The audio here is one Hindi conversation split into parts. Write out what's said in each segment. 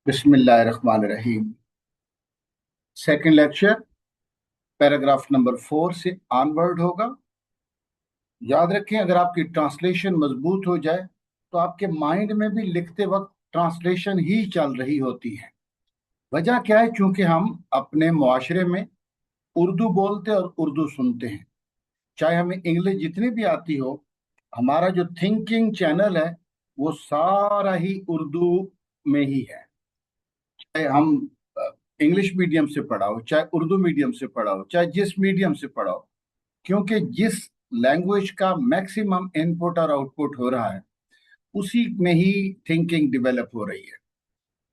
बिस्मिल्लाहिर्रहमानिर्रहीम। सेकंड लेक्चर पैराग्राफ नंबर 4 से ऑनवर्ड होगा। याद रखें, अगर आपकी ट्रांसलेशन मजबूत हो जाए तो आपके माइंड में भी लिखते वक्त ट्रांसलेशन ही चल रही होती है। वजह क्या है? क्योंकि हम अपने मुआशरे में उर्दू बोलते और उर्दू सुनते हैं। चाहे हमें इंग्लिश जितनी भी आती हो, हमारा जो थिंकिंग चैनल है वो सारा ही उर्दू में ही है। चाहे हम इंग्लिश मीडियम से पढ़ा हो, चाहे उर्दू मीडियम से पढ़ा हो, चाहे जिस मीडियम से पढ़ा हो, क्योंकि जिस लैंग्वेज का मैक्सिमम इनपुट और आउटपुट हो रहा है उसी में ही थिंकिंग डेवलप हो रही है।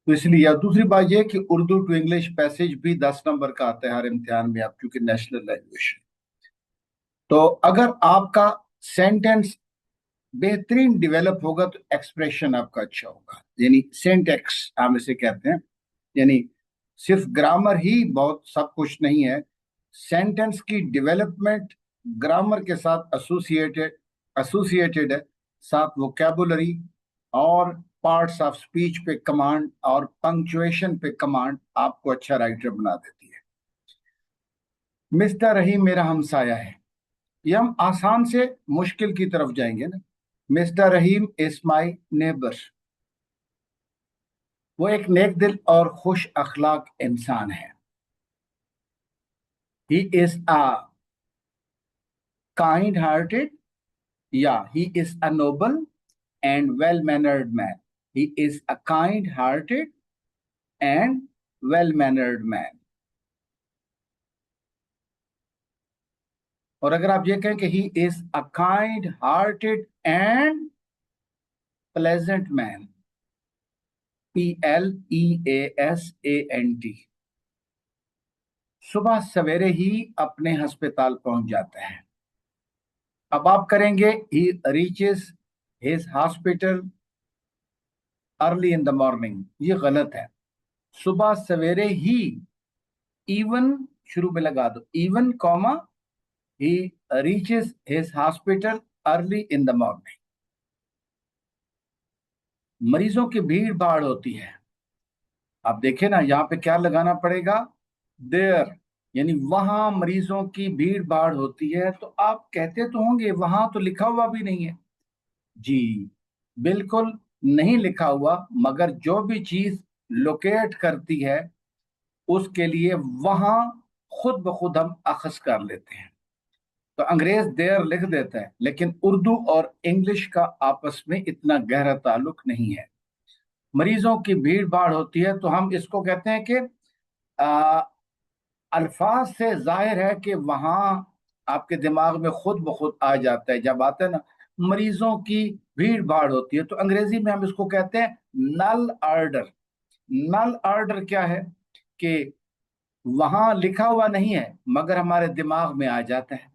तो इसलिए, या दूसरी बात यह कि उर्दू टू इंग्लिश पैसेज भी 10 नंबर का आता है हर इम्तिहान में, आप क्योंकि नेशनल लैंग्वेज है। तो अगर आपका सेंटेंस बेहतरीन डेवलप होगा तो एक्सप्रेशन आपका अच्छा होगा, यानी सिंटैक्स हम इसे कहते हैं। यानी सिर्फ ग्रामर ही बहुत सब कुछ नहीं है। सेंटेंस की डेवलपमेंट ग्रामर के साथ एसोसिएटेड है। साथ वोकेबुलरी और पार्ट्स ऑफ स्पीच पे कमांड और पंक्चुएशन पे कमांड आपको अच्छा राइटर बना देती है। मिस्टर रहीम मेरा हमसाया है, ये हम आसान से मुश्किल की तरफ जाएंगे ना। Mister Rahim is my neighbour. वो एक नेक दिल और खुश अखलाक इंसान है। He is a kind hearted, या he is a noble and well mannered man. He is a kind hearted and well mannered man. और अगर आप ये कहें कि he is a kind hearted and pleasant man, PLEASANT। सुबह सवेरे ही अपने अस्पताल पहुंच जाता है। अब आप करेंगे he reaches his hospital early in the morning, ये गलत है। सुबह सवेरे ही, इवन शुरू में लगा दो, even comma he reaches his hospital early in the morning. मरीजों की भीड़ भाड़ होती है। आप देखें ना, यहाँ पे क्या लगाना पड़ेगा? देयर, यानी वहां मरीजों की भीड़ भाड़ होती है। तो आप कहते तो होंगे वहां तो लिखा हुआ भी नहीं है। जी, बिल्कुल नहीं लिखा हुआ, मगर जो भी चीज लोकेट करती है उसके लिए वहां खुद ब खुद हम अखज कर लेते हैं। तो अंग्रेज देयर लिख देता है, लेकिन उर्दू और इंग्लिश का आपस में इतना गहरा ताल्लुक नहीं है। मरीजों की भीड़ भाड़ होती है तो हम इसको कहते हैं कि आ, अल्फाज से जाहिर है कि वहां आपके दिमाग में खुद ब खुद आ जाता है। जब आता है ना मरीजों की भीड़ भाड़ होती है, तो अंग्रेजी में हम इसको कहते हैं नल ऑर्डर। नल ऑर्डर क्या है? कि वहां लिखा हुआ नहीं है मगर हमारे दिमाग में आ जाता है।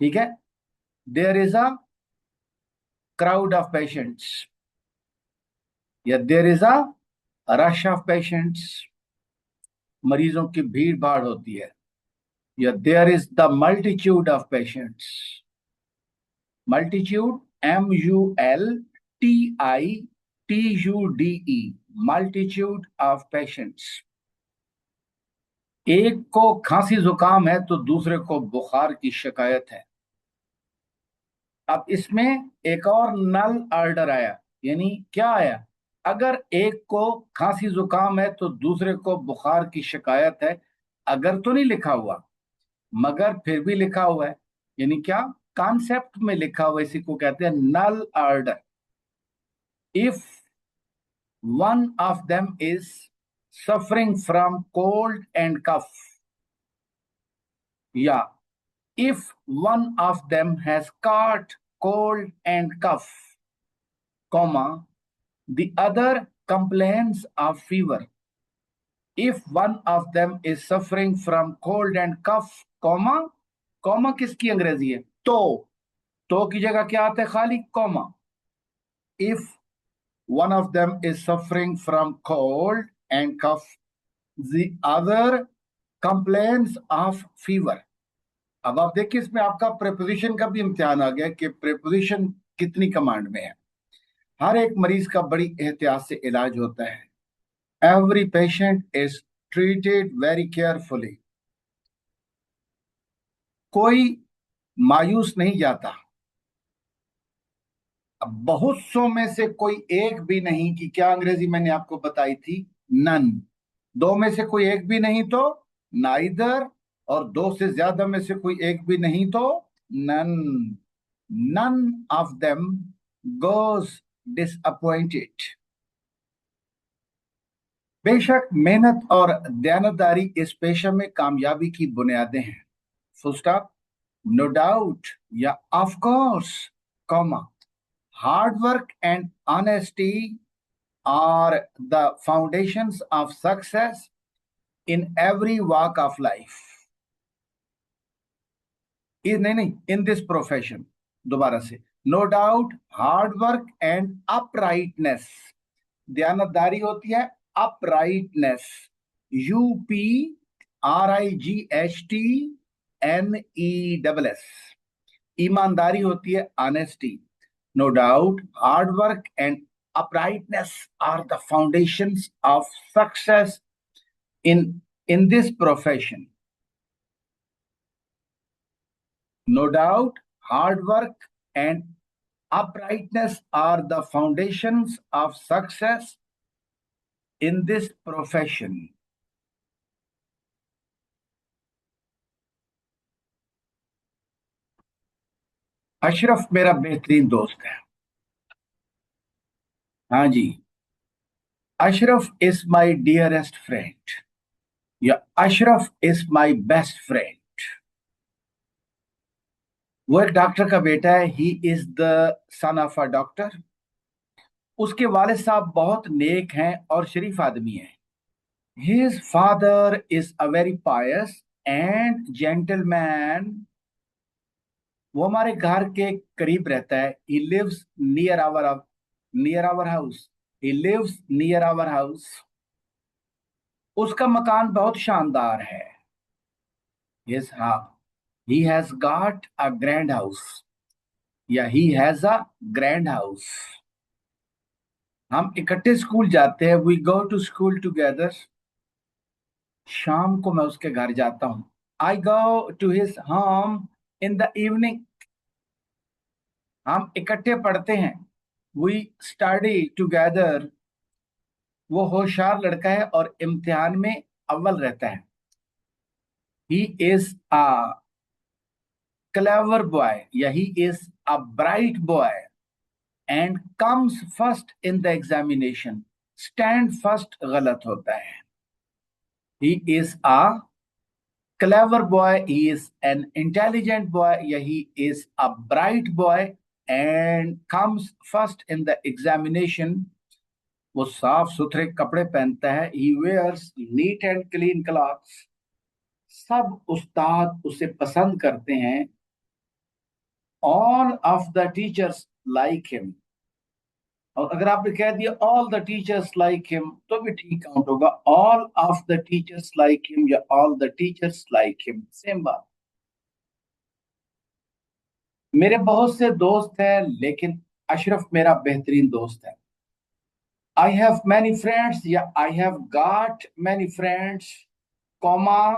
ठीक है। There is a crowd of patients, या there is a rush of patients. मरीजों की भीड़ भाड़ होती है। या there is the multitude of patients. Multitude, MULTITUDE, multitude of patients. एक को खांसी जुकाम है तो दूसरे को बुखार की शिकायत है। अब इसमें एक और नल ऑर्डर आया, यानी क्या आया? अगर एक को खांसी जुकाम है तो दूसरे को बुखार की शिकायत है। अगर तो नहीं लिखा हुआ, मगर फिर भी लिखा हुआ है, यानी क्या? कॉन्सेप्ट में लिखा हुआ, इसी को कहते हैं null order. If one of them is suffering from cold and cough, yeah, if one of them has caught cold and cough, comma, the other complains of fever. If one of them is suffering from cold and cough, comma, comma किसकी अंग्रेजी है? तो की जगह क्या आता है? खाली comma. if one of them is suffering from cold and cough, the other complaints of fever। अब आप देखिए, इसमें आपका प्रेपोजिशन का भी इम्तिहान आ गया कि प्रेपोजिशन कितनी कमांड में है। हर एक मरीज का बड़ी एहतियात से इलाज होता है। Every patient is treated very carefully. कोई मायूस नहीं जाता। अब बहुत सौ में से कोई एक भी नहीं, कि क्या अंग्रेजी मैंने आपको बताई थी, नन। दो में से कोई एक भी नहीं तो नाइदर, और दो से ज्यादा में से कोई एक भी नहीं तो none. None of them goes disappointed. बेशक मेहनत और दयानतदारी इस पेशे में कामयाबी की बुनियादें हैं। Full stop. नो डाउट या of course, comma, hard work and honesty are the foundations of success in every walk of life. नहीं, in this profession। दोबारा से। No doubt, hard work and uprightness. दयानतदारी होती है अपराइटनेस। UPRIGHTNESS। ईमानदारी होती है honesty. No doubt, hard work and uprightness are the foundations of success in this profession. No doubt, hard work and uprightness are the foundations of success in this profession. Ashraf मेरा बेहतरीन दोस्त है। हाँ जी। Ashraf is my dearest friend, या Ashraf is my best friend. वो एक डॉक्टर का बेटा है। He is the son of a doctor. उसके वालिद साहब बहुत नेक हैं और शरीफ आदमी हैं। His father is a very pious and gentleman. वो हमारे घर के करीब रहता है। He lives near our house. He lives near our house. उसका मकान बहुत शानदार है। यस, हाँ। He has got a grand house, या he has a grand house. हम इकट्ठे स्कूल जाते हैं। We go to school together. शाम को मैं उसके घर जाता हूँ। I go to his home in the evening. हम इकट्ठे पढ़ते हैं। We study together. वो होशियार लड़का है और इम्तिहान में अव्वल रहता है। He is a clever boy, या he is a bright boy and comes first in the examination. Stand first गलत होता है। He is a clever boy, he is an intelligent boy, yeah, he is a bright boy and comes first in the examination. वो साफ सुथरे कपड़े पहनता है। he wears neat and clean clothes। सब उस्ताद उसे पसंद करते हैं। all of the teachers like him। और अगर आपने कह दिया all the teachers like him तो भी ठीक काउंट होगा। All of the teachers like him या all the teachers like him, same बात। मेरे बहुत से दोस्त हैं लेकिन अशरफ मेरा बेहतरीन दोस्त है। आई हैव मैनी फ्रेंड्स, या I have got many friends. Comma,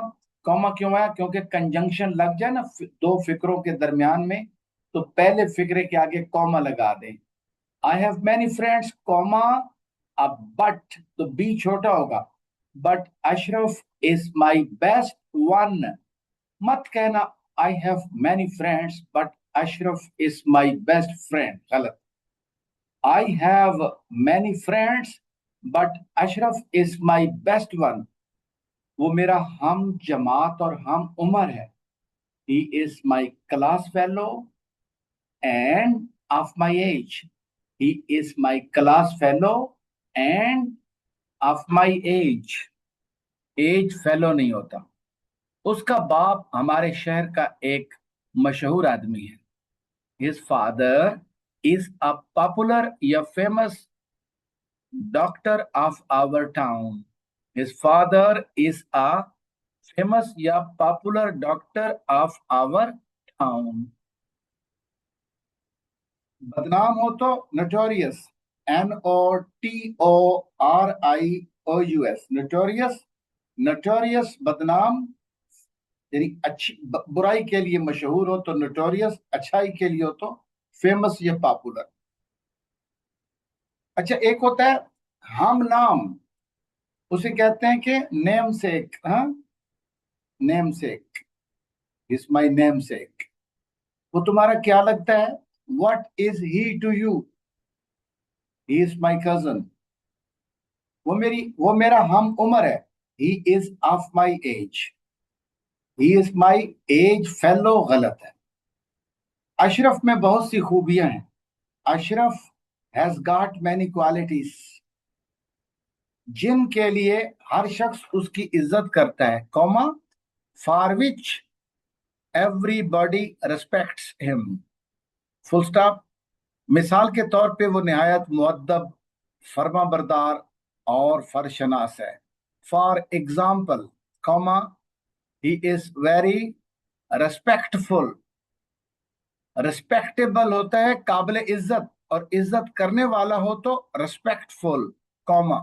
comma क्यों आया? क्योंकि कंजंक्शन लग जाए ना दो फिक्रों के दरमियान में, तो पहले फिक्रे के आगे कॉमा लगा दें। I have many friends, comma, अब बट तो बी छोटा होगा। But Ashraf is my best one. मत कहना I have many friends but Ashraf is my best friend, गलत। I have many friends but Ashraf is my best one. वो मेरा हम जमात और हम उम्र है। He is my class fellow and of my age. He is my class fellow and of my as. As fellow नहीं होता। उसका बाप हमारे शहर का एक मशहूर आदमी है। His father is a popular या famous doctor of our town. His father is a famous या popular doctor of our town. बदनाम हो तो notorious, NOTORIOUS। ओ यू एस, नोटोरियस। नोटोरियस बदनाम, यानी अच्छी बुराई के लिए मशहूर हो तो नोटोरियस, अच्छाई के लिए हो तो फेमस या पॉपुलर। अच्छा, एक होता है हम नाम, उसे कहते हैं कि नेम सेक। हाँ, namesake, is my namesake. वो तुम्हारा क्या लगता है? What is he to you? He is my cousin. वो मेरा हम उम्र है। He is of my age. He is my age fellow गलत है। अशरफ में बहुत सी खूबियां हैं। Ashraf has got many qualities. जिनके लिए हर शख्स उसकी इज्जत करता है, comma, for which everybody respects him, full stop. मिसाल के तौर पे वो निहायत मुअद्दब, फर्माबरदार और फरशनास है। For example, comma, he is very respectful. Respectable होता है काबिल इज्जत, और इज्जत करने वाला हो तो रिस्पेक्टफुल, कॉमा।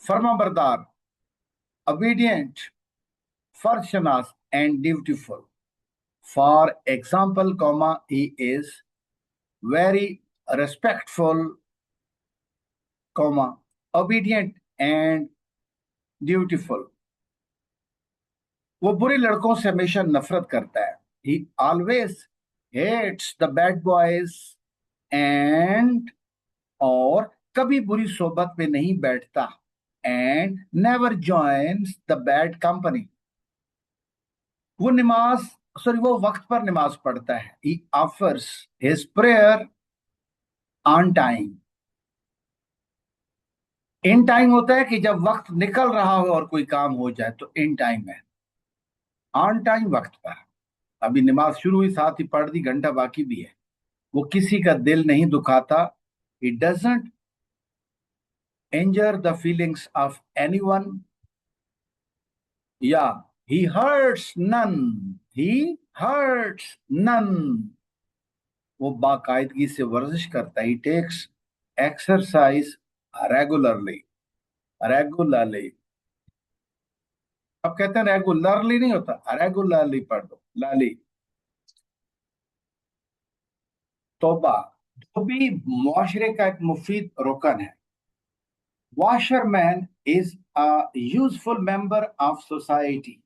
फर्माबरदार, obedient, फरशनास and dutiful. For example, comma, he is very respectful, comma, obedient and dutiful. वो बुरे लड़कों से हमेशा नफरत करता है। He always hates the bad boys and, और कभी बुरी सोबत में नहीं बैठता, and never joins the bad company. वो नमाज वो वक्त पर नमाज पढ़ता है। He offers his prayer on time. In time होता है कि जब वक्त निकल रहा हो और कोई काम हो जाए तो इन टाइम है। ऑन टाइम, वक्त पर। अभी नमाज शुरू हुई, साथ ही पढ़ दी, घंटा बाकी भी है। वो किसी का दिल नहीं दुखाता। He doesn't injure the feelings of anyone, या he hurts none. He hurts none. वो बाकायदगी से वर्जिश करता है। He takes exercise regularly. Regularly, अब कहते हैं रेगुलरली नहीं होता, रेगुलरली पढ़ दो, लाली। तौबा, धोबी मुआशरे का एक मुफीद रुकन है। Washerman is a useful member of society.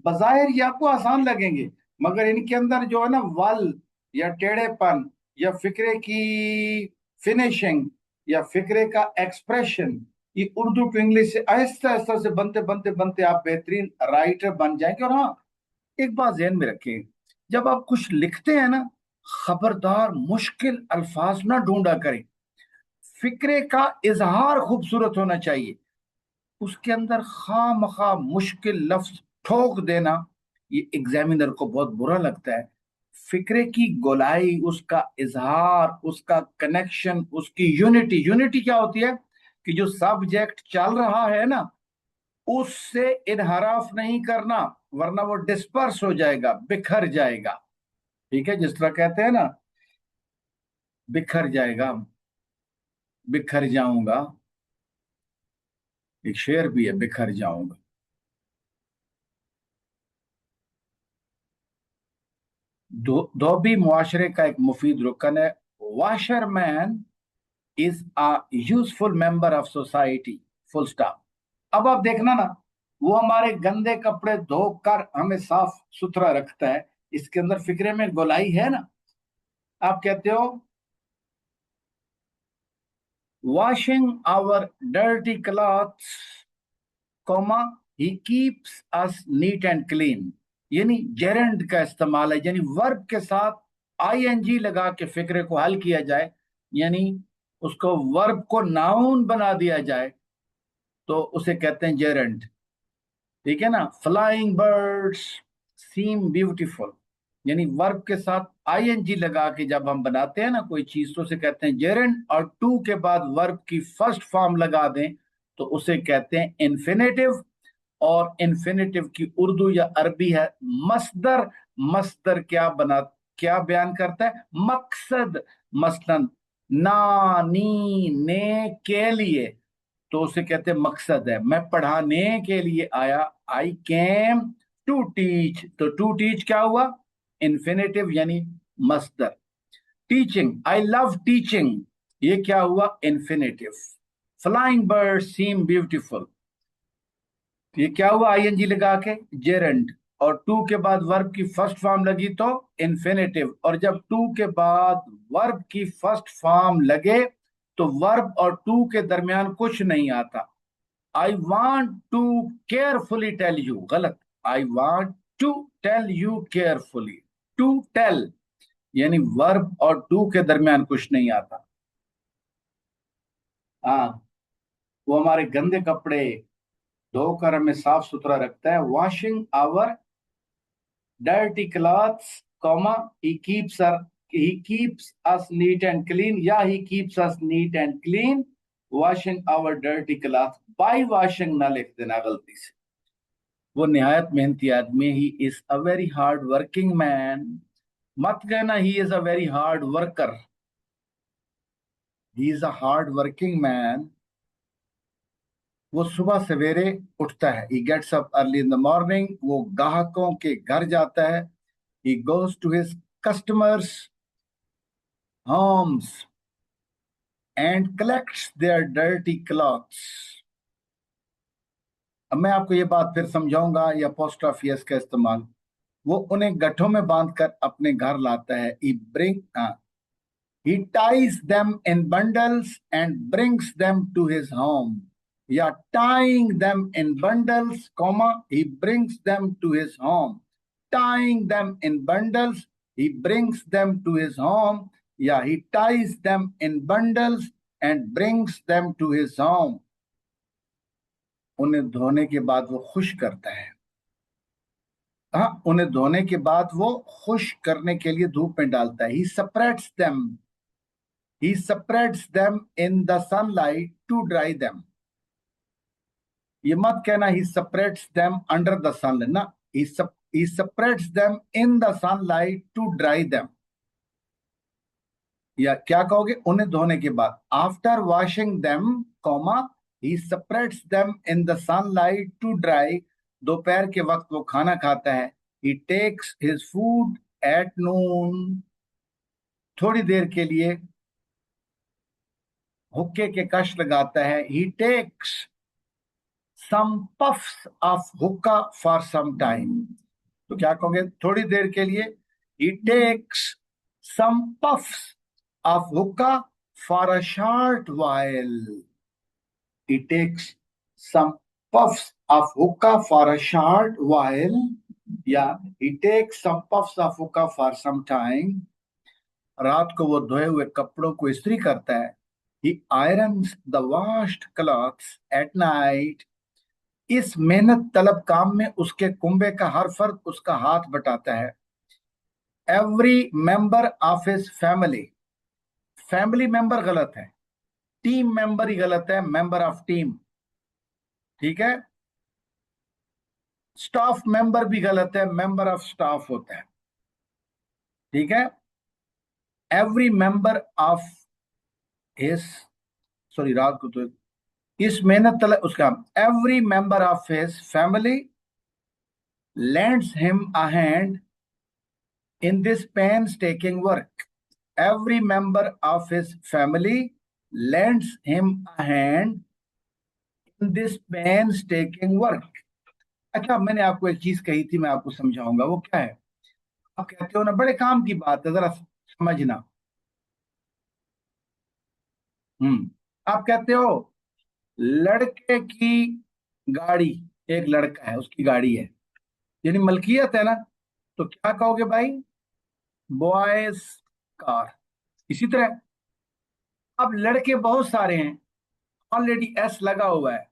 बजाहिर ये आपको आसान लगेंगे, मगर इनके अंदर जो है ना वल, या टेढ़ेपन, या फिक्रे की फिनिशिंग, या फिक्रे का एक्सप्रेशन, ये उर्दू टू इंग्लिश से आहिस्ता आहिस्ता से बनते बनते बनते आप बेहतरीन राइटर बन जाएंगे। और हाँ, एक बात ध्यान में रखें, जब आप कुछ लिखते हैं ना, खबरदार मुश्किल अल्फाज ना ढूंढा करें। फिक्रे का इजहार खूबसूरत होना चाहिए। उसके अंदर खामखा मुश्किल लफ्ज ठोक देना, ये एग्जामिनर को बहुत बुरा लगता है। फिक्रे की गोलाई, उसका इजहार, उसका कनेक्शन, उसकी यूनिटी। यूनिटी क्या होती है? कि जो सब्जेक्ट चल रहा है ना, उससे इनहराफ नहीं करना, वरना वो डिस्पर्स हो जाएगा, बिखर जाएगा। ठीक है, जिस तरह कहते हैं ना, बिखर जाएगा, बिखर जाऊंगा। एक शेर भी है, बिखर जाऊंगा। धोबी मुआशरे का एक मुफीद रुकन है। Washerman is a useful member of society, full stop. अब आप देखना ना, वो हमारे गंदे कपड़े धोकर हमें साफ सुथरा रखता है। इसके अंदर फिक्रे में गोलाई है ना। आप कहते हो washing our dirty clothes, comma, he keeps us neat and clean. यानी जेरेंड का इस्तेमाल है, यानी वर्ब के साथ आईएनजी लगा के फिक्रे को हल किया जाए, यानी उसको वर्ब को नाउन बना दिया जाए, तो उसे कहते हैं जेरेंड। ठीक है ना। फ्लाइंग बर्ड्स सीम ब्यूटीफुल, यानी वर्ब के साथ आईएनजी लगा के जब हम बनाते हैं ना कोई चीज, तो उसे कहते हैं जेरेंड। और टू के बाद वर्ब की फर्स्ट फॉर्म लगा दें तो उसे कहते हैं इन्फिनेटिव। और इन्फिनेटिव की उर्दू या अरबी है मस्दर। मस्दर क्या बयान करता है? मकसद। मसलन, ना, नी, ने, के लिए। तो उसे कहते हैं मकसद है, मैं पढ़ाने के लिए आया। आई केम टू टीच, तो टू टीच क्या हुआ? इन्फिनेटिव यानी मस्दर। टीचिंग, आई लव टीचिंग, ये क्या हुआ? इन्फिनेटिव। फ्लाइंग बर्ड सीम ब्यूटीफुल, ये क्या हुआ? आईएनजी लगा के जेरंड। और टू के बाद वर्ब की फर्स्ट फॉर्म लगी तो इन्फिनेटिव। और जब टू के बाद वर्ब की फर्स्ट फॉर्म लगे तो वर्ब और टू के दरमियान कुछ नहीं आता। I want to carefully tell you, गलत। I want to tell you carefully. To tell यानी वर्ब और टू के दरमियान कुछ नहीं आता। हाँ, वो हमारे गंदे कपड़े धोकर हमें साफ सुथरा रखता है। Washing our dirty clothes, comma, he keeps us neat and clean. Yeah, he keeps us neat and clean. Washing our dirty clothes. By washing ना लिख देना गलती से। वो निहायत मेहनती आदमी। He is a very hard working man, मत कहना he is a very hard worker. He is a hard working man. वो सुबह सवेरे उठता है। He gets up early in the morning, वो ग्राहकों के घर जाता है। He goes to his customers' homes and collects their dirty clothes. अब मैं आपको ये बात फिर समझाऊंगा, या पोस्ट ऑफ यस का इस्तेमाल। वो उन्हें गठों में बांधकर अपने घर लाता है। he ties them in bundles and brings them to his home. या tying them in bundles, comma, he brings them to his home. Tying them in bundles, he brings them to his home. या he ties them in bundles and brings them to his home. उन्हें धोने के बाद वो खुश करता है। हाँ, उन्हें धोने के बाद वो खुश करने के लिए धूप में डालता है। He separates them in the sunlight to dry them. ये मत कहना he separates them under the sun, ना। he separates them in the sunlight to dry them. या क्या कहोगे? उन्हें धोने के बाद after washing them, comma, he separates them in the sunlight to dry. दोपहर के वक्त वो खाना खाता है। he takes his food at noon. थोड़ी देर के लिए हुक्के के कश लगाता है। he takes some puffs of hookah for some time. तो क्या कहोगे? थोड़ी देर के लिए he takes some puffs of hookah for a short while. He takes some puffs of hookah for a short while. या he takes some puffs of hookah for some time. रात को वो धोए हुए कपड़ों को इस्त्री करता है। He irons the washed clothes at night. इस मेहनत तलब काम में उसके कुंबे का हर फर्द उसका हाथ बटाता है। Every member of his family, family member गलत है, टीम मेंबर ही गलत है, मेंबर ऑफ टीम, ठीक है। स्टाफ मेंबर भी गलत है, मेंबर ऑफ स्टाफ होता है, ठीक है। Every member of his, sorry रात को तो इस मेहनत तलब उसका, every member of his family lends him a hand in this painstaking work. Every member of his family lends him a hand in this painstaking work. अच्छा, मैंने आपको एक चीज कही थी, मैं आपको समझाऊंगा वो क्या है। आप कहते हो ना बड़े काम की बात है, जरा समझना। आप कहते हो लड़के की गाड़ी, एक लड़का है उसकी गाड़ी है, यानी मलकियत है ना। तो क्या कहोगे भाई? Boys car. इसी तरह अब लड़के बहुत सारे हैं, ऑलरेडी एस लगा हुआ है।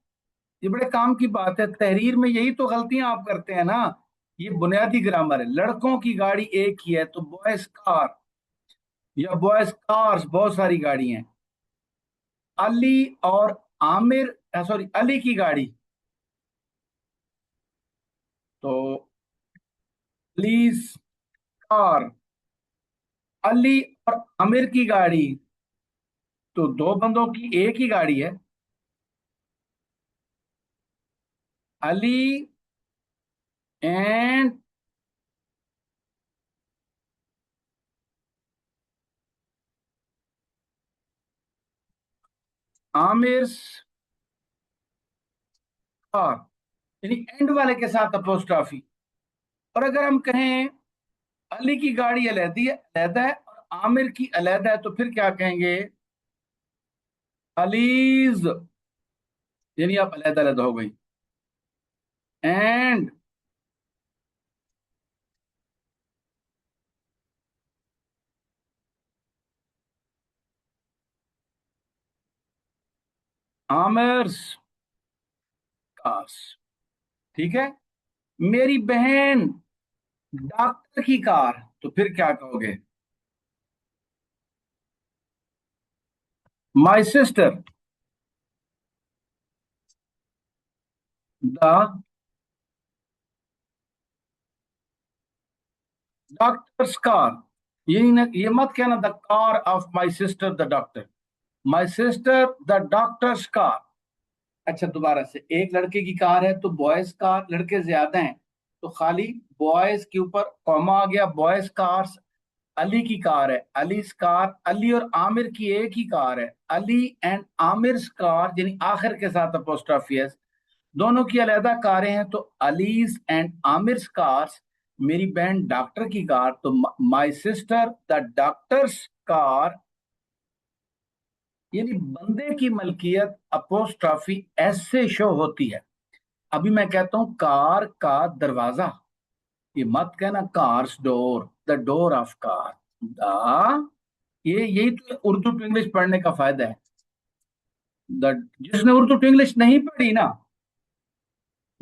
ये बड़े काम की बात है, तहरीर में यही तो गलतियां आप करते हैं ना। ये बुनियादी ग्रामर है। लड़कों की गाड़ी एक ही है तो बॉयज कार, या बॉयज कार्स बहुत सारी गाड़ी हैं। अली और आमिर, सॉरी अली की गाड़ी, तो अलीज कार। अली और आमिर की गाड़ी, तो दो बंदों की एक ही गाड़ी है। अली एंड आमिर कार, यानी एंड वाले के साथ अपोस्ट्रॉफी। और अगर हम कहें अली की गाड़ी अलहदा है और आमिर की अलहदा है, तो फिर क्या कहेंगे? अलीज, यानी आप अलहदा अलहदा हो गई। And Aamir's cars. ठीक है। मेरी बहन डॉक्टर की कार, तो फिर क्या कहोगे? My sister the doctors car. ये मत कहना the car of my sister the doctor, my sister the doctors car. अच्छा, दोबारा से, एक लड़के की कार है तो बॉयज कार, लड़के ज्यादा हैं तो खाली बॉयज के ऊपर कॉमा आ गया, बॉयज कार्स। अली की कार है, अलीज कार। अली और आमिर की एक ही कार है, अली एंड आमिर कार, यानी आखिर के साथ अपोस्ट्रोफी है। दोनों की अलहदा कारें हैं तो अलीज एंड आमिर कार्स। मेरी बहन डॉक्टर की कार, तो my sister the doctors car, यानी बंदे की मलकियत अपोस्ट्रोफी एस से शो होती है। अभी मैं कहता हूं कार का दरवाजा, ये मत कहना cars door, the door of car. The ये यही तो उर्दू टू इंग्लिश पढ़ने का फायदा है। द जिसने उर्दू टू इंग्लिश नहीं पढ़ी ना,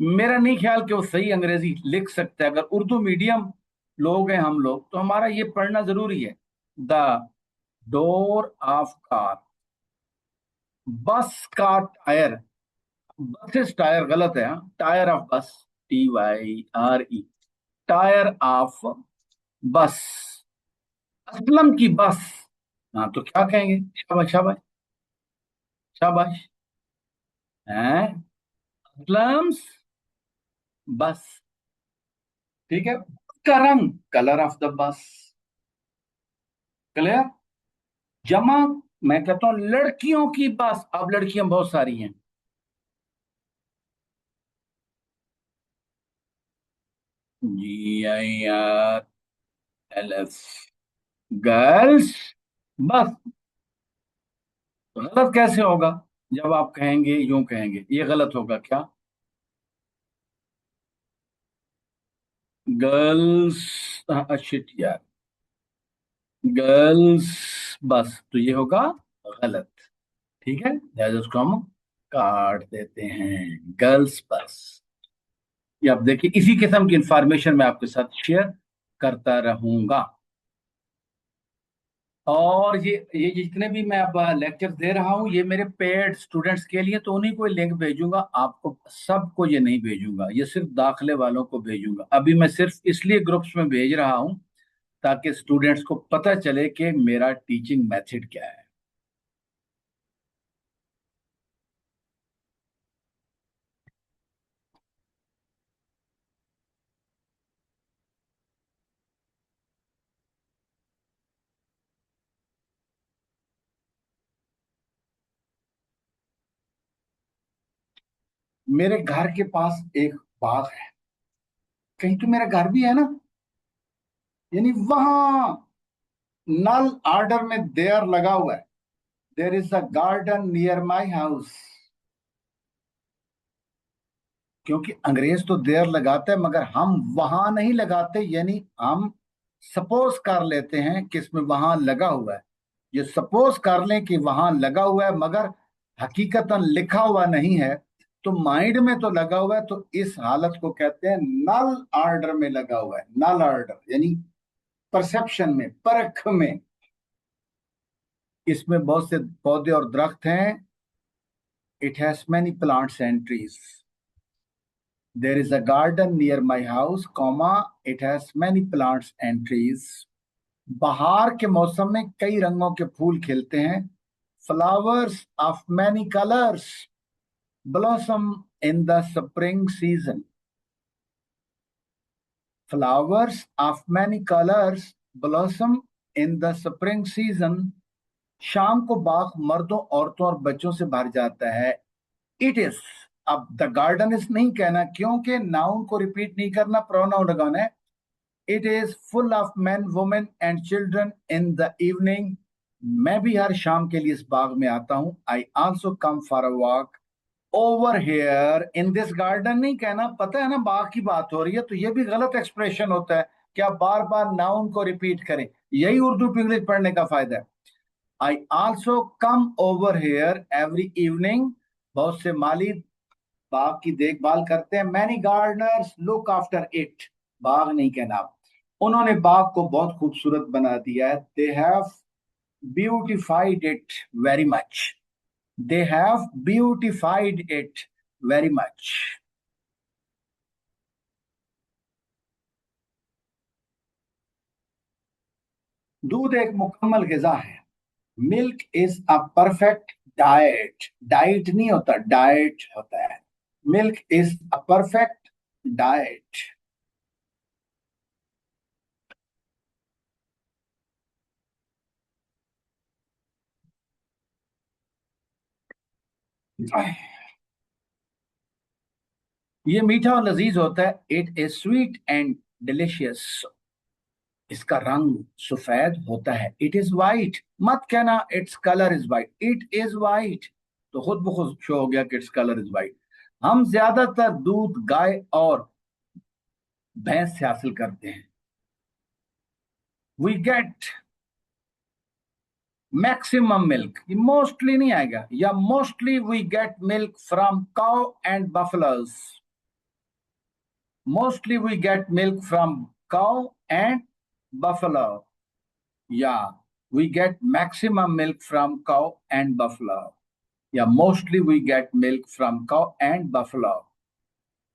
मेरा नहीं ख्याल कि वो सही अंग्रेजी लिख सकता है। अगर उर्दू मीडियम लोग हैं हम लोग, तो हमारा ये पढ़ना जरूरी है। The door of car. बस का टायर, बसेस टायर गलत है, हाँ? टायर ऑफ बस, TYRE, टायर ऑफ बस। असलम की बस, हाँ तो क्या कहेंगे? शाबाश शाबाश शाबाश। हैं? असलम्स बस। ठीक है। का रंग, colour of the bus. Clear? जमा, मैं कहता हूं लड़कियों की बस, अब लड़कियां बहुत सारी हैं। GIRLS, गर्ल्स बस। गलत कैसे होगा? जब आप कहेंगे, यूं कहेंगे, ये गलत होगा क्या? गर्ल्स, शिट यार, गर्ल्स बस, तो ये होगा गलत। ठीक है, लिहाजा उसको हम काट देते हैं, गर्ल्स बस। ये आप देखिए, इसी किस्म की इंफॉर्मेशन मैं आपके साथ शेयर करता रहूंगा। और ये जितने भी मैं अब लेक्चर दे रहा हूँ, ये मेरे पेड स्टूडेंट्स के लिए, तो उन्हीं को लिंक भेजूंगा, आपको सबको ये नहीं भेजूंगा, ये सिर्फ दाखिले वालों को भेजूंगा। अभी मैं सिर्फ इसलिए ग्रुप्स में भेज रहा हूँ ताकि स्टूडेंट्स को पता चले कि मेरा टीचिंग मेथड क्या है। मेरे घर के पास एक बाग है, कहीं तो मेरा घर भी है ना, यानी वहां नल ऑर्डर में देयर लगा हुआ है, there is a garden near my house. क्योंकि अंग्रेज तो देयर लगाते हैं, मगर हम वहां नहीं लगाते, यानी हम सपोज कर लेते हैं कि इसमें वहां लगा हुआ है। ये सपोज कर लें कि वहां लगा हुआ है, मगर हकीकतन लिखा हुआ नहीं है, तो माइंड में तो लगा हुआ है, तो इस हालत को कहते हैं नल ऑर्डर में लगा हुआ है। नल ऑर्डर यानी परसेप्शन में, परख में। इसमें बहुत से पौधे और दरख्त हैं। It has many plants and trees. There is a garden near my house, comma, it has many plants and trees. बहार के मौसम में कई रंगों के फूल खिलते हैं, flowers of many colours. blossom in the spring season. Flowers of many colors blossom in the spring season. शाम को बाग मर्दों, औरतों और बच्चों से भर जाता है. इट इज, अब द गार्डन इज नहीं कहना, क्योंकि नाउन को रिपीट नहीं करना, प्रोनाउन लगाना है. It is full of man, women and children in the evening. मैं भी हर शाम के लिए इस बाग में आता हूँ. आई also come for a walk over here in this garden नहीं कहना. पता है ना बाग की बात हो रही है, तो ये भी गलत एक्सप्रेशन होता है कि आप बार बार नाउन को रिपीट करें. यही उर्दू टू इंग्लिश पढ़ने का फायदा है. I also come over here every evening. बहुत से माली बाग की देखभाल करते हैं. Many gardeners look after it. बाग नहीं कहना आप. उन्होंने बाग को बहुत खूबसूरत बना दिया है. They have beautified it very much. They have beautified it very much. दूध एक मुकम्मल गिजा है. Milk is a perfect diet. Diet नहीं होता, डाइट होता है. Milk is a perfect diet. ये मीठा और लजीज होता है. It is sweet and delicious. इसका रंग सफेद होता है. इट इज वाइट मत कहना its colour is white. It is white तो खुद ब खुद शो हो गया कि इट्स कलर इज वाइट. हम ज्यादातर दूध गाय और भैंस से हासिल करते हैं. We get maximum milk. ये मोस्टली नहीं आएगा, या mostly we get milk from cow and buffaloes. Mostly we get milk from cow and buffalo. Yeah, we get maximum milk from cow and buffalo. Yeah, mostly we get milk from cow and buffalo.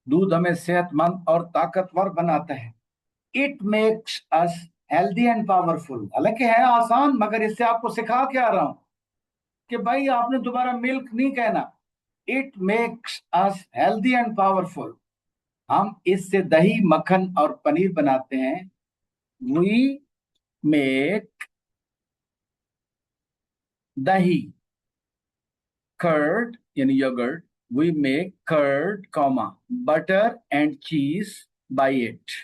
दूध हमें सेहतमंद और ताकतवर बनाता है. It makes us healthy and powerful. हालांकि है आसान, मगर इससे आपको सिखा के आ रहा हूं कि भाई आपने दोबारा मिल्क नहीं कहना. It makes us healthy and powerful. हम इससे दही, मक्खन और पनीर बनाते हैं. वी मेक दही, curd यानी yogurt. We make curd, comma, butter and cheese by it.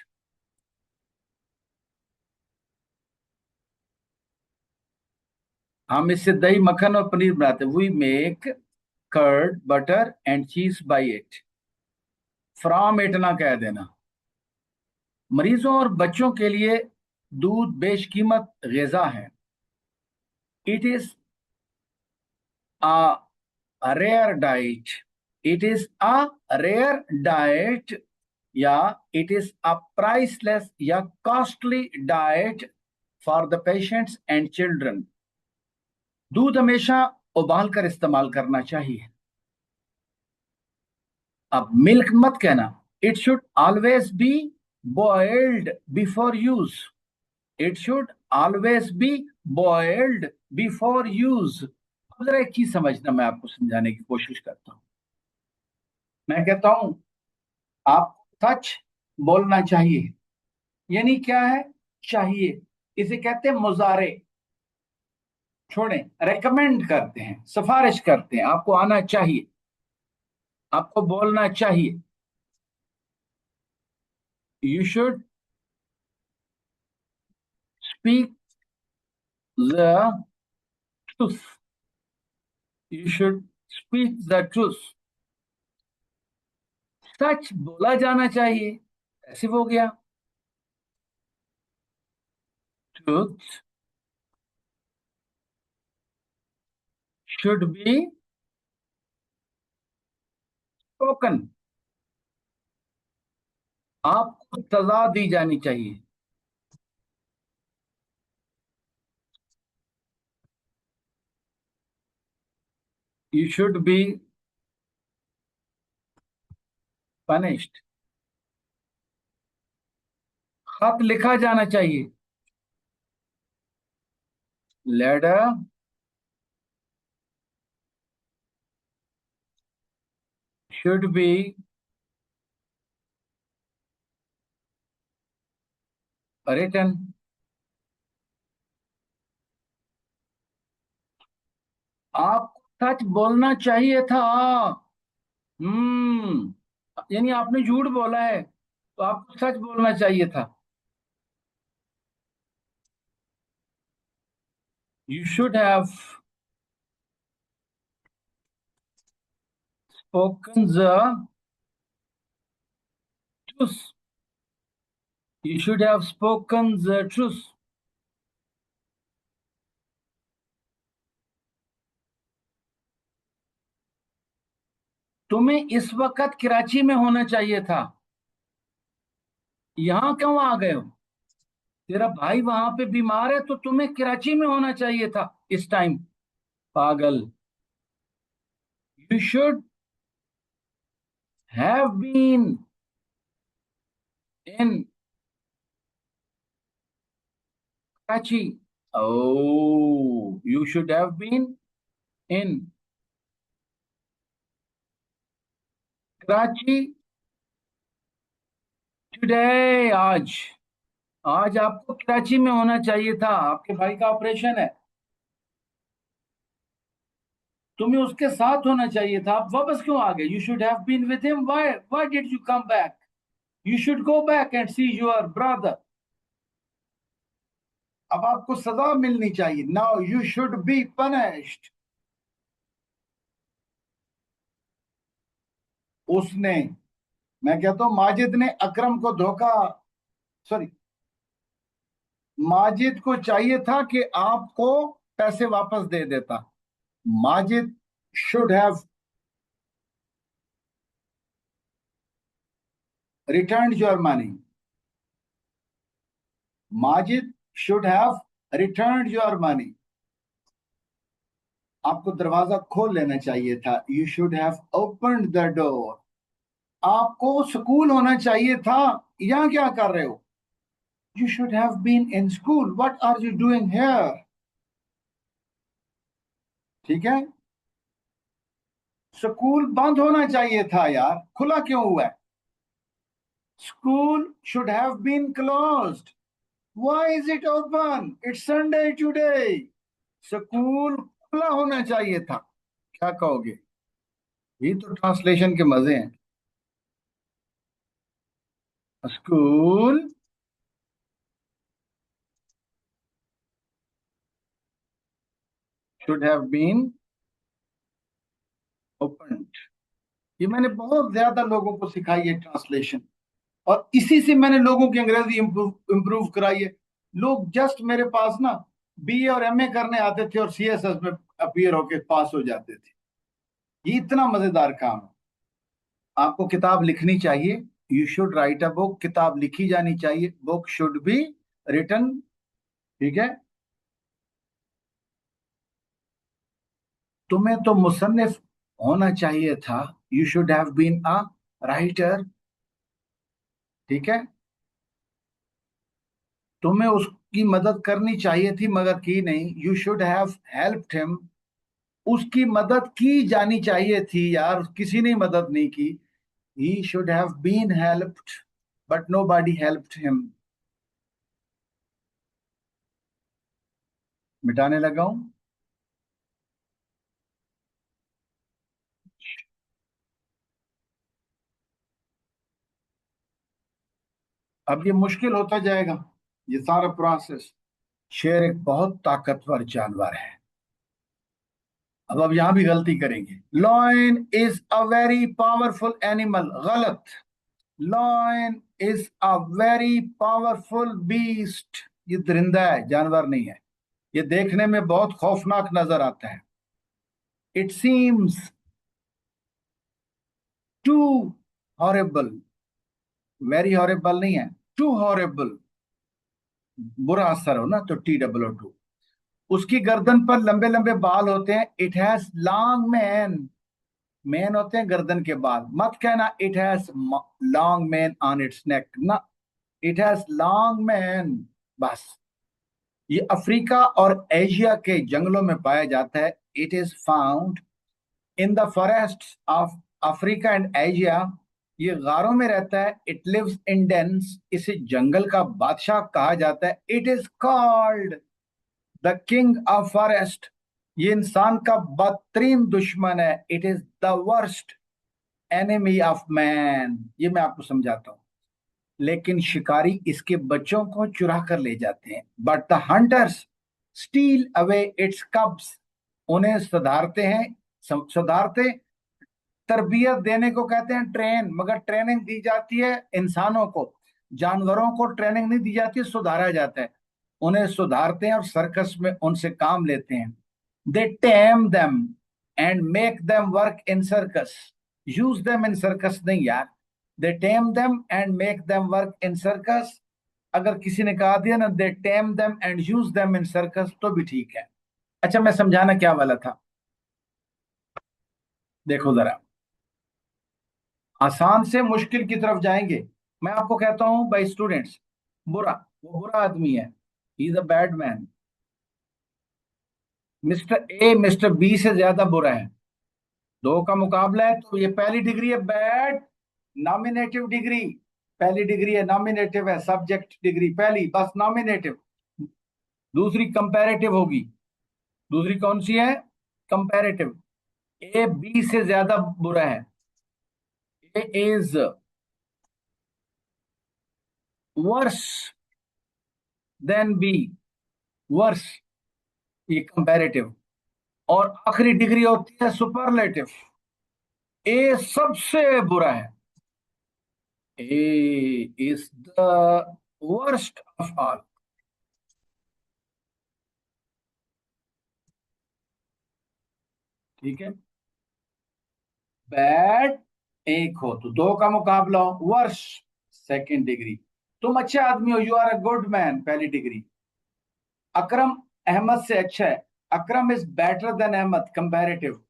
हम इससे दही, मक्खन और पनीर बनाते हैं. We make curd, butter and cheese by it. From it ना कह देना. मरीजों और बच्चों के लिए दूध बेशकीमत ग़िज़ा है. It is a rare diet. It is a rare diet, या it is a priceless या costly diet for the patients and children. दूध हमेशा उबाल कर इस्तेमाल करना चाहिए. अब मिल्क मत कहना. It should always be boiled before use. It should always be boiled before use. अब जरा एक चीज समझना, मैं आपको समझाने की कोशिश करता हूं. मैं कहता हूं आप सच बोलना चाहिए. यानी क्या है? चाहिए. इसे कहते हैं मुजारे. छोड़ें, रेकमेंड करते हैं, सिफारिश करते हैं. आपको आना चाहिए, आपको बोलना चाहिए. You should speak the truth. You should speak the truth. सच बोला जाना चाहिए. ऐसे हो गया. Truth should be spoken. आपको सजा दी जानी चाहिए. You should be punished. खत लिखा जाना चाहिए. Letter should be written. आपको सच बोलना चाहिए था। यानी आपने झूठ बोला है तो आपको सच बोलना चाहिए था। You should have spoken the truth. You should have spoken the truth. तुम्हें इस वक्त कराची में होना चाहिए था। यहाँ क्यों आ गए हो? तेरा भाई वहां पे बीमार है तो तुम्हें कराची में होना चाहिए था इस टाइम। पागल। You should have been in Karachi. Oh, you should have been in Karachi today। आज आज आपको कराची में होना चाहिए था, आपके भाई का ऑपरेशन है। तुम्हें उसके साथ होना चाहिए था, आप वापस क्यों आ गए? You should have been with him. Why did you come back? You should go back and see your brother. अब आपको सजा मिलनी चाहिए। Now you should be punished. उसने, मैं कहता हूं माजिद ने अकरम को धोखा, सॉरी, माजिद को चाहिए था कि आपको पैसे वापस दे देता। Majid should have return your money. Majid should have return your money. आपको दरवाजा खोल लेना चाहिए था। You should have opened the door. आपको स्कूल होना चाहिए था। यहाँ क्या कर रहे हो? You should have been in school. What are you doing here? ठीक है। स्कूल बंद होना चाहिए था यार, खुला क्यों हुआ है? School should have been closed. Why is it open? It's Sunday today. School खुला होना चाहिए था। क्या कहोगे? ये तो ट्रांसलेशन के मजे हैं। School should have been open. ये मैंने बहुत ज्यादा लोगों को सिखाई है ट्रांसलेशन, और इसी से मैंने लोगों की अंग्रेजी इंप्रूव कराई है। लोग जस्ट मेरे पास ना बीए और एमए करने आते थे और सीएसएस में अपीयर होके पास हो जाते थे। ये इतना मजेदार काम है। आपको किताब लिखनी चाहिए। You should write a book. किताब लिखी जानी चाहिए। Book should be written. ठीक है। तुम्हें तो मुसन्निफ होना चाहिए था। You should have been a writer. ठीक है। तुम्हें उसकी मदद करनी चाहिए थी मगर की नहीं। You should have helped him. उसकी मदद की जानी चाहिए थी यार, किसी ने मदद नहीं की। He should have been helped but nobody helped him. मिटाने लगा हूं। अब ये मुश्किल होता जाएगा, ये सारा प्रोसेस। शेर एक बहुत ताकतवर जानवर है। अब यहां भी गलती करेंगे। Lion is a very powerful animal. गलत। Lion is a very powerful beast. ये दरिंदा है, जानवर नहीं है। ये देखने में बहुत खौफनाक नजर आता है। It seems to horrible. Very horrible नहीं है, टू हॉरेबल। बुरा असर हो ना तो TOO। उसकी गर्दन पर लंबे लंबे बाल होते हैं। It has long mane. Mane होते हैं गर्दन के बाल। मत कहना it has long mane on its neck ना। इट हैज लॉन्ग मैन बस। ये अफ्रीका और एशिया के जंगलों में पाया जाता है। It is found in the forest of Africa and Asia, ये गारों में रहता है। इट लिव्स इन डेन्स, इसे जंगल का बादशाह कहा जाता है। It is called the king of forest. ये इंसान का बदतरीन दुश्मन है। It is the worst enemy of man. ये मैं आपको समझाता हूँ। लेकिन शिकारी इसके बच्चों को चुरा कर ले जाते हैं। But the hunters steel away it's कब्स। उन्हें सुधारते हैं, सुधारते, तरबियत देने को कहते हैं ट्रेन। मगर ट्रेनिंग दी जाती है इंसानों को, जानवरों को ट्रेनिंग नहीं दी जाती, सुधारा जाता है। उन्हें सुधारते हैं और सर्कस में उनसे काम लेते हैं। They tame them and make them work in circus. Use them in circus नहीं यार, they tame them and make them work in circus. अगर किसी ने कहा दिया ना they tame them and use them in circus तो भी ठीक है। अच्छा, मैं समझाना क्या वाला था, देखो जरा। आसान से मुश्किल की तरफ जाएंगे। मैं आपको कहता हूं भाई स्टूडेंट्स, बुरा, वो बुरा आदमी है, he is a bad man. Mister A mister B से ज्यादा बुरा है। दो का मुकाबला है तो ये पहली डिग्री है बैड, नॉमिनेटिव डिग्री। पहली डिग्री है नॉमिनेटिव, है सब्जेक्ट डिग्री पहली, बस नॉमिनेटिव। दूसरी कंपैरेटिव होगी। दूसरी कौन सी है? कंपैरेटिव। ए बी से ज्यादा बुरा है। A is worse than B, worse, ये कंपैरेटिव। और आखिरी डिग्री होती है सुपरलेटिव। ए सबसे बुरा है। A is the worst of all. ठीक है, बैड एक हो तो दो का मुकाबला हो वर्ष, सेकंड डिग्री। तुम अच्छे आदमी हो, you are a good man, पहली डिग्री। अकरम अहमद से अच्छा है। Akram is better than Ahmed, comparative.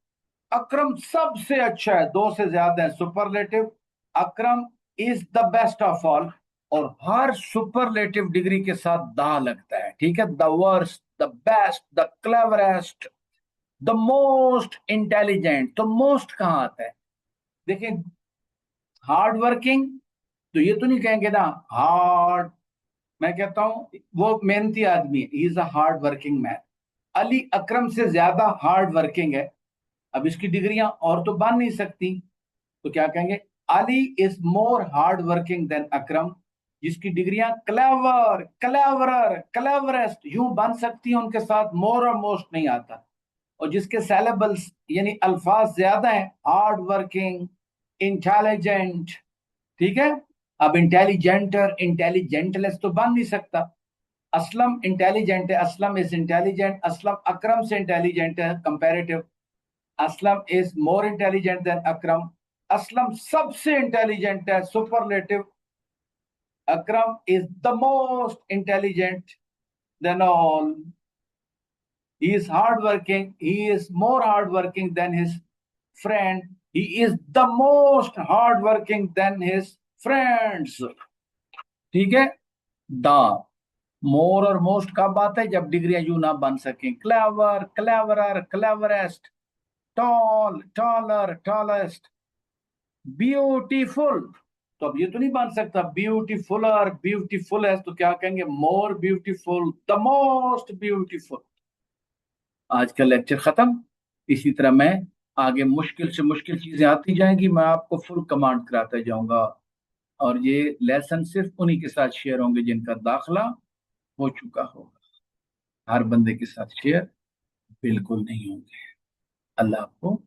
Akram सबसे अच्छा है, दो से ज्यादा है, superlative. Akram is the best of all. और हर सुपरलेटिव डिग्री के साथ दा लगता है, ठीक है। The worst, the best, the cleverest, the most intelligent. तो मोस्ट कहाँ आता है? देखिए, हार्ड वर्किंग, तो ये तो नहीं कहेंगे ना हार्ड। मैं कहता हूं वो मेहनती आदमी है, he is a hard working man. Ali Akram से ज्यादा हार्ड वर्किंग है। अब इसकी डिग्रियां और तो बन नहीं सकती, तो क्या कहेंगे? Ali is more hard working than Akram. जिसकी डिग्रियां क्लेवर, क्लेवरर, क्लेवरेस्ट यूं बन सकती हैं, उनके साथ मोर और मोस्ट नहीं आता। और जिसके सैलेबल्स यानी अल्फाज ज्यादा हैं, हार्ड वर्किंग, इंटेलिजेंट, ठीक है। अब इंटेलिजेंटर, इंटेलिजेंटलेस तो बन नहीं सकता। असलम इंटेलिजेंट है, असलम इज इंटेलिजेंट, असलम अकरम से इंटेलिजेंट है, comparative. Aslam is more intelligent than Akram. Aslam सबसे इंटेलिजेंट है, superlative. Akram is the most intelligent than all. He is hardworking. He is more hardworking than his friend. He is the most hardworking than his friends. ठीक है। द मोर और मोस्ट कब बात है? जब डिग्रियां यू ना बन सकें। Clever, cleverer, cleverest, tall, taller, tallest, beautiful. तो अब ये तो नहीं बन सकता ब्यूटीफुल और ब्यूटीफुल है, तो क्या कहेंगे? More beautiful, the most beautiful. आज का लेक्चर खत्म। इसी तरह मैं आगे मुश्किल से मुश्किल चीजें आती जाएंगी, मैं आपको फुल कमांड कराता जाऊंगा। और ये लेसन सिर्फ उन्हीं के साथ शेयर होंगे जिनका दाखला हो चुका होगा। हर बंदे के साथ शेयर बिल्कुल नहीं होंगे। अल्लाह आपको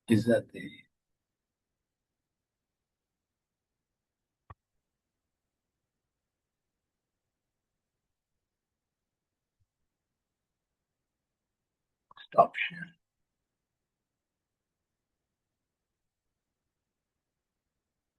इज्जत दे। Stop share.